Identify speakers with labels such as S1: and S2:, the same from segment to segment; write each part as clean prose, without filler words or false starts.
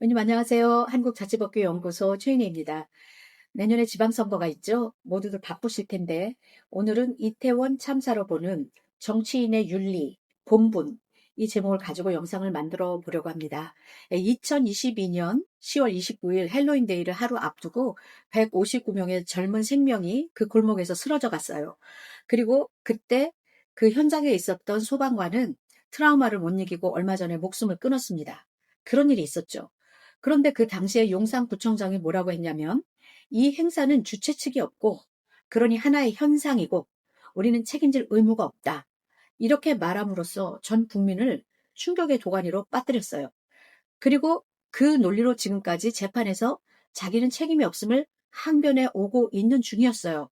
S1: 의원님 안녕하세요. 한국자치법규연구소 최인희입니다. 내년에 지방선거가 있죠? 모두들 바쁘실 텐데 오늘은 이태원 참사로 보는 정치인의 윤리, 본분 이 제목을 가지고 영상을 만들어 보려고 합니다. 2022년 10월 29일 헬로윈데이를 하루 앞두고 159명의 젊은 생명이 그 골목에서 쓰러져 갔어요. 그리고 그때 그 현장에 있었던 소방관은 트라우마를 못 이기고 얼마 전에 목숨을 끊었습니다. 그런 일이 있었죠. 그런데 그 당시에 용산구청장이 뭐라고 했냐면 이 행사는 주최 측이 없고 그러니 하나의 현상이고 우리는 책임질 의무가 없다. 이렇게 말함으로써 전 국민을 충격의 도가니로 빠뜨렸어요. 그리고 그 논리로 지금까지 재판에서 자기는 책임이 없음을 항변해 오고 있는 중이었어요.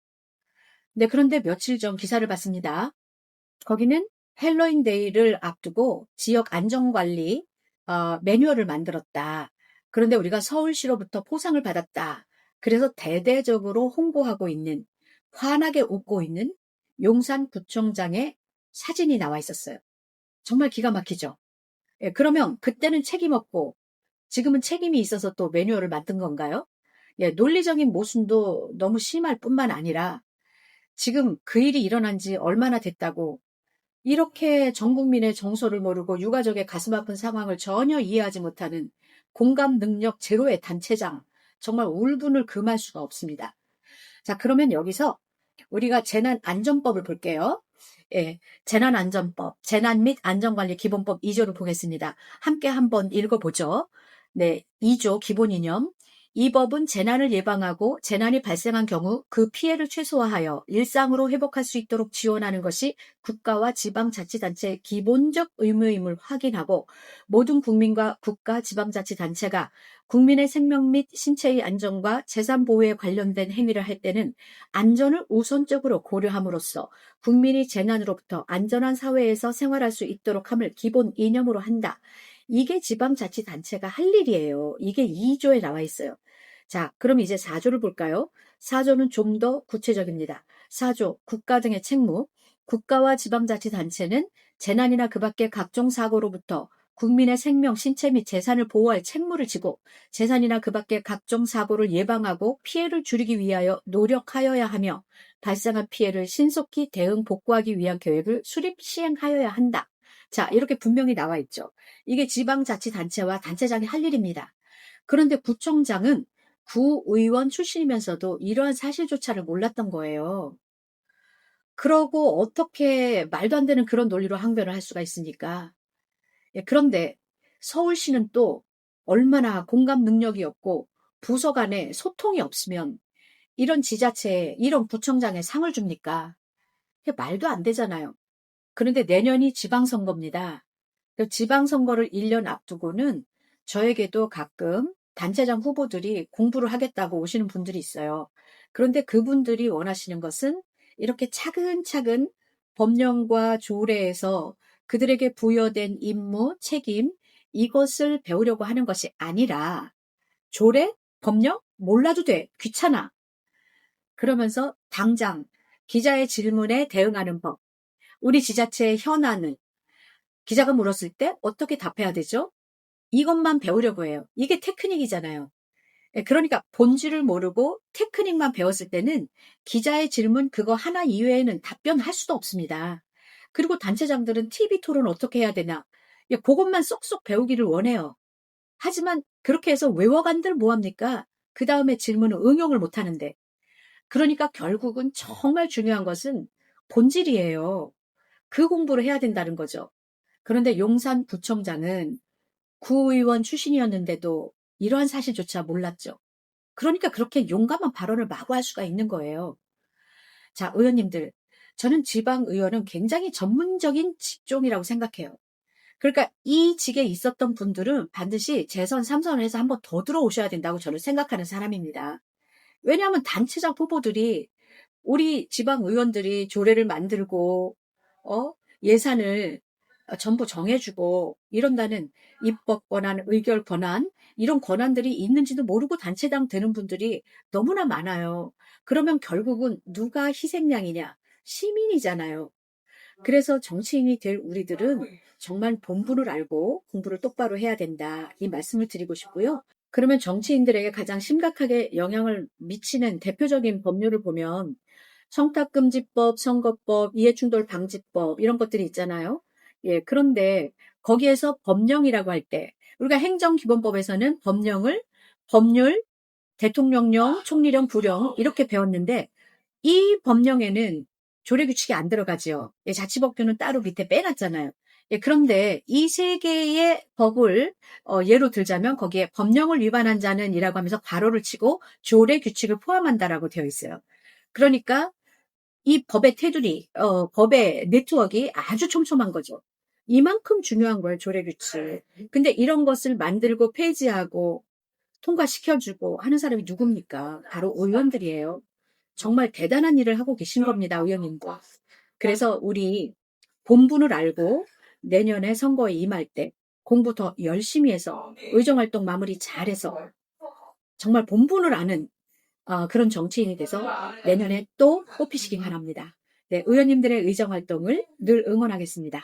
S1: 네, 그런데 며칠 전 기사를 봤습니다. 거기는 헬로윈데이를 앞두고 지역 안전관리 매뉴얼을 만들었다. 그런데 우리가 서울시로부터 포상을 받았다. 그래서 대대적으로 홍보하고 있는, 환하게 웃고 있는 용산구청장의 사진이 나와 있었어요. 정말 기가 막히죠. 예, 그러면 그때는 책임 없고 지금은 책임이 있어서 또 매뉴얼을 만든 건가요? 예, 논리적인 모순도 너무 심할 뿐만 아니라 지금 그 일이 일어난 지 얼마나 됐다고 이렇게 전 국민의 정서를 모르고 유가족의 가슴 아픈 상황을 전혀 이해하지 못하는 공감 능력 제로의 단체장. 정말 울분을 금할 수가 없습니다. 자, 그러면 여기서 우리가 재난안전법을 볼게요. 예, 재난안전법, 재난 및 안전관리 기본법 2조를 보겠습니다. 함께 한번 읽어보죠. 네, 2조 기본 이념. 이 법은 재난을 예방하고 재난이 발생한 경우 그 피해를 최소화하여 일상으로 회복할 수 있도록 지원하는 것이 국가와 지방자치단체의 기본적 의무임을 확인하고 모든 국민과 국가, 지방자치단체가 국민의 생명 및 신체의 안전과 재산 보호에 관련된 행위를 할 때는 안전을 우선적으로 고려함으로써 국민이 재난으로부터 안전한 사회에서 생활할 수 있도록 함을 기본 이념으로 한다. 이게 지방자치단체가 할 일이에요. 이게 2조에 나와 있어요. 자, 그럼 이제 4조를 볼까요? 4조는 좀 더 구체적입니다. 4조, 국가 등의 책무. 국가와 지방자치단체는 재난이나 그 밖의 각종 사고로부터 국민의 생명, 신체 및 재산을 보호할 책무를 지고 재산이나 그 밖의 각종 사고를 예방하고 피해를 줄이기 위하여 노력하여야 하며 발생한 피해를 신속히 대응 복구하기 위한 계획을 수립 시행하여야 한다. 자, 이렇게 분명히 나와 있죠. 이게 지방자치단체와 단체장이 할 일입니다. 그런데 구청장은 구의원 출신이면서도 이러한 사실조차를 몰랐던 거예요. 그러고 어떻게 말도 안 되는 그런 논리로 항변을 할 수가 있습니까? 예, 그런데 서울시는 또 얼마나 공감 능력이 없고 부서 간에 소통이 없으면 이런 지자체에 이런 구청장에 상을 줍니까? 그게 말도 안 되잖아요. 그런데 내년이 지방선거입니다. 그 지방선거를 1년 앞두고는 저에게도 가끔 단체장 후보들이 공부를 하겠다고 오시는 분들이 있어요. 그런데 그분들이 원하시는 것은 이렇게 차근차근 법령과 조례에서 그들에게 부여된 임무, 책임, 이것을 배우려고 하는 것이 아니라 조례, 법령, 몰라도 돼, 귀찮아. 그러면서 당장 기자의 질문에 대응하는 법, 우리 지자체의 현안을 기자가 물었을 때 어떻게 답해야 되죠? 이것만 배우려고 해요. 이게 테크닉이잖아요. 예, 그러니까 본질을 모르고 테크닉만 배웠을 때는 기자의 질문 그거 하나 이외에는 답변할 수도 없습니다. 그리고 단체장들은 TV 토론 어떻게 해야 되나? 예, 그것만 쏙쏙 배우기를 원해요. 하지만 그렇게 해서 외워간들 뭐합니까? 그 다음에 질문은 응용을 못하는데. 그러니까 결국은 정말 중요한 것은 본질이에요. 그 공부를 해야 된다는 거죠. 그런데 용산구청장은 구의원 출신이었는데도 이러한 사실조차 몰랐죠. 그러니까 그렇게 용감한 발언을 마구 할 수가 있는 거예요. 자, 의원님들, 저는 지방의원은 굉장히 전문적인 직종이라고 생각해요. 그러니까 이 직에 있었던 분들은 반드시 재선 3선을 해서 한번 더 들어오셔야 된다고 저는 생각하는 사람입니다. 왜냐하면 단체장 후보들이 우리 지방의원들이 조례를 만들고 예산을 전부 정해주고 이런다는 입법 권한, 의결 권한 이런 권한들이 있는지도 모르고 단체장 되는 분들이 너무나 많아요. 그러면 결국은 누가 희생양이냐? 시민이잖아요. 그래서 정치인이 될 우리들은 정말 본분을 알고 공부를 똑바로 해야 된다. 이 말씀을 드리고 싶고요. 그러면 정치인들에게 가장 심각하게 영향을 미치는 대표적인 법률을 보면 청탁금지법, 선거법, 이해충돌방지법 이런 것들이 있잖아요. 예, 그런데 거기에서 법령이라고 할 때 우리가 행정기본법에서는 법률, 대통령령, 총리령, 부령 이렇게 배웠는데 이 법령에는 조례규칙이 안 들어가지요. 예, 자치법규는 따로 밑에 빼놨잖아요. 예, 그런데 이 세 개의 법을 예로 들자면 거기에 법령을 위반한 자는 이라고 하면서 괄호를 치고 조례규칙을 포함한다라고 되어 있어요. 그러니까 이 법의 테두리, 법의 네트워크가 아주 촘촘한 거죠. 이만큼 중요한 거예요, 조례규칙. 근데 이런 것을 만들고 폐지하고 통과시켜주고 하는 사람이 누굽니까? 바로 의원들이에요. 정말 대단한 일을 하고 계신 겁니다, 의원님들. 그래서 우리 본분을 알고 내년에 선거에 임할 때 공부 더 열심히 해서 의정활동 마무리 잘해서 정말 본분을 아는 그런 정치인이 돼서 내년에 또 뽑히시기 바랍니다. 네, 의원님들의 의정활동을 늘 응원하겠습니다.